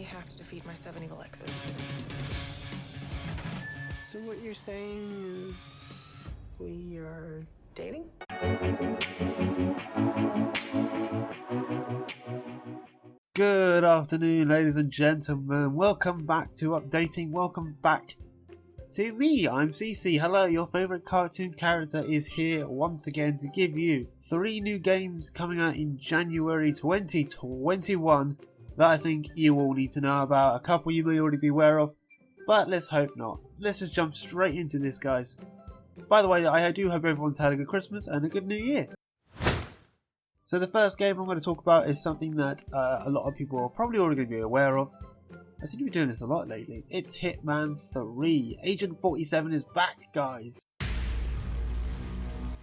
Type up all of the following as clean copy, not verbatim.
have to defeat my 7 evil exes. So what you're saying is we are dating? Good afternoon, ladies and gentlemen. Welcome back to Updating. Welcome back to me. I'm CC. Hello, your favourite cartoon character is here once again to give you 3 new games coming out in January 2021 that I think you all need to know about. A couple you may already be aware of, but let's hope not. Let's just jump straight into this, guys. By the way, I do hope everyone's had a good Christmas and a good New Year. So the first game I'm going to talk about is something that a lot of people are probably already going to be aware of. I seem to be doing this a lot lately. It's Hitman 3. Agent 47 is back, guys.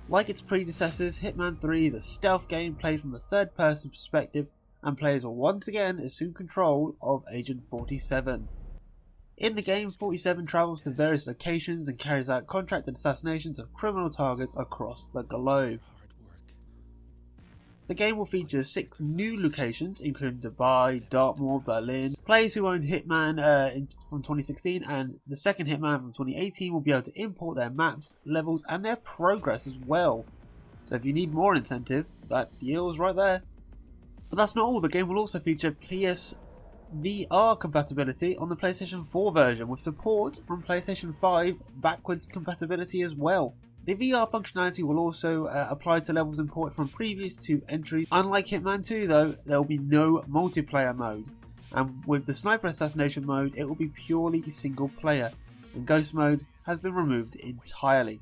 Like its predecessors, Hitman 3 is a stealth game played from a third-person perspective, and players will once again assume control of Agent 47. In the game, 47 travels to various locations and carries out contracted assassinations of criminal targets across the globe. The game will feature 6 new locations, including Dubai, Dartmoor, Berlin. Players who owned Hitman from 2016 and the second Hitman from 2018 will be able to import their maps, levels and their progress as well. So if you need more incentive, that's yours right there. But that's not all. The game will also feature PS VR compatibility on the PlayStation 4 version, with support from PlayStation 5 backwards compatibility as well. The VR functionality will also apply to levels imported from previous 2 entries. Unlike Hitman 2 though, there will be no multiplayer mode, and with the sniper assassination mode it will be purely single player, and ghost mode has been removed entirely.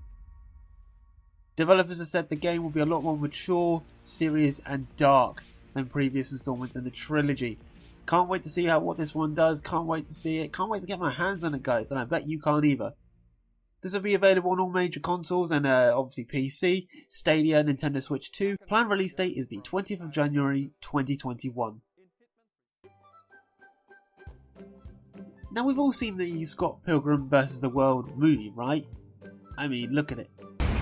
Developers have said the game will be a lot more mature, serious and dark than previous installments in the trilogy. Can't wait to see what this one does, can't wait to see it, can't wait to get my hands on it, guys, and I bet you can't either. This will be available on all major consoles and obviously PC, Stadia, Nintendo Switch 2. Planned release date is the 20th of January 2021. Now we've all seen the Scott Pilgrim vs. the World movie, right? I mean, look at it.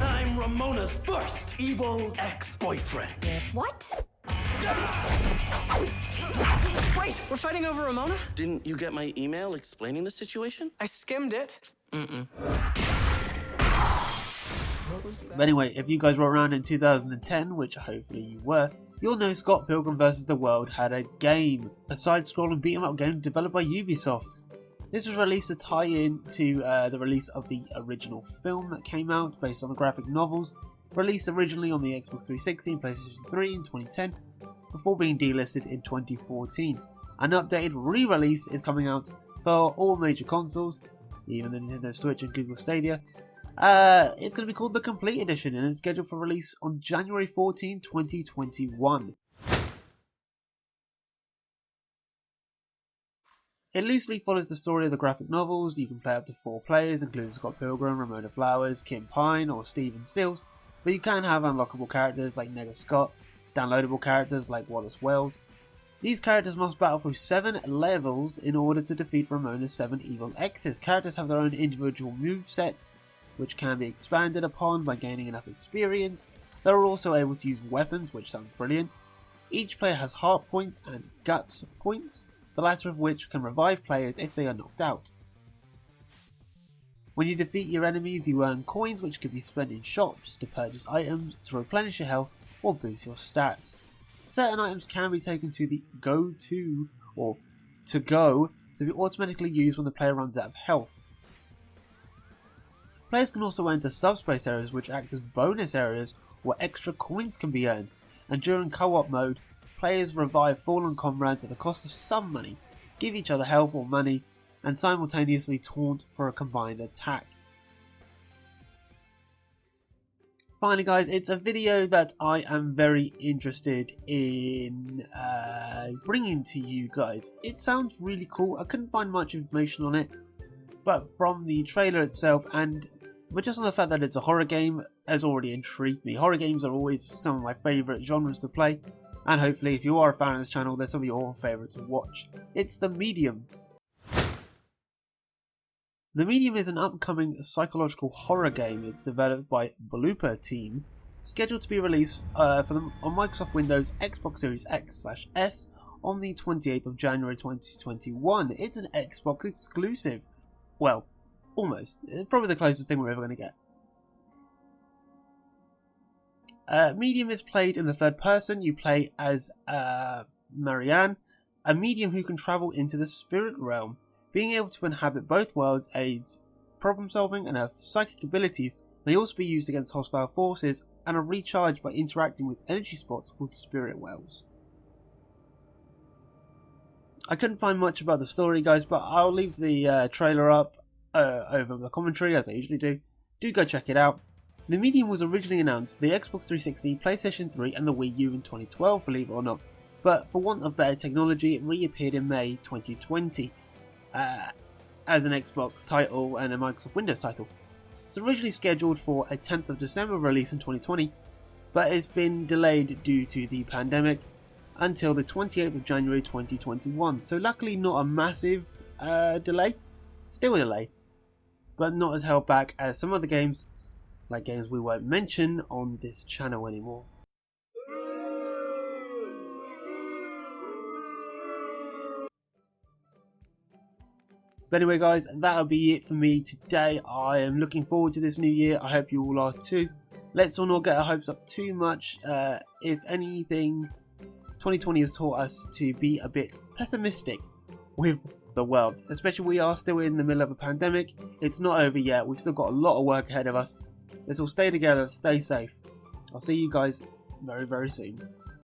I'm Ramona's first evil ex-boyfriend. What? Wait, we're fighting over Ramona? Didn't you get my email explaining the situation? I skimmed it. But anyway, if you guys were around in 2010, which hopefully you were, you'll know Scott Pilgrim vs. the World had a game, a side-scrolling beat-em-up game developed by Ubisoft. This was released to tie in to the release of the original film that came out based on the graphic novels, released originally on the Xbox 360 and PlayStation 3 in 2010, before being delisted in 2014. An updated re-release is coming out for all major consoles, even the Nintendo Switch and Google Stadia. It's going to be called the Complete Edition and it's scheduled for release on January 14, 2021. It loosely follows the story of the graphic novels. You can play up to 4 players, including Scott Pilgrim, Ramona Flowers, Kim Pine or Steven Stills, but you can have unlockable characters like Nega Scott, downloadable characters like Wallace Wells. These characters must battle through 7 levels in order to defeat Ramona's 7 evil exes. Characters have their own individual movesets, which can be expanded upon by gaining enough experience. They are also able to use weapons, which sounds brilliant. Each player has heart points and guts points, the latter of which can revive players if they are knocked out. When you defeat your enemies, you earn coins which can be spent in shops to purchase items, to replenish your health, or boost your stats. Certain items can be taken to the go-to or to-go to be automatically used when the player runs out of health. Players can also enter subspace areas which act as bonus areas where extra coins can be earned, and during co-op mode, players revive fallen comrades at the cost of some money, give each other health or money, and simultaneously taunt for a combined attack. Finally guys, it's a video that I am very interested in bringing to you guys. It sounds really cool. I couldn't find much information on it, but from the trailer itself but just on the fact that it's a horror game has already intrigued me. Horror games are always some of my favourite genres to play, and hopefully if you are a fan of this channel, they're some of your favourites to watch. It's The Medium. The Medium is an upcoming psychological horror game. It's developed by Blooper Team, scheduled to be released on Microsoft Windows, Xbox Series X/S, on the 28th of January 2021. It's an Xbox exclusive. Well, almost. It's probably the closest thing we're ever going to get. Medium is played in the third person. You play as Marianne, a medium who can travel into the spirit realm. Being able to inhabit both worlds aids problem solving, and her psychic abilities may also be used against hostile forces and are recharged by interacting with energy spots called spirit wells. I couldn't find much about the story, guys, but I'll leave the trailer up over the commentary, as I usually do. Do go check it out. The medium was originally announced for the Xbox 360, PlayStation 3 and the Wii U in 2012, believe it or not, but for want of better technology it reappeared in May 2020 as an Xbox title and a Microsoft Windows title. It's originally scheduled for a 10th of December release in 2020, but it's been delayed due to the pandemic until the 28th of January 2021, so luckily not a massive delay, still a delay, but not as held back as some other games, like games we won't mention on this channel anymore. But anyway guys, that'll be it for me today. I am looking forward to this new year. I hope you all are too. Let's all not get our hopes up too much. If anything, 2020 has taught us to be a bit pessimistic with the world. Especially we are still in the middle of a pandemic. It's not over yet. We've still got a lot of work ahead of us. Let's all stay together, stay safe. I'll see you guys very, very soon.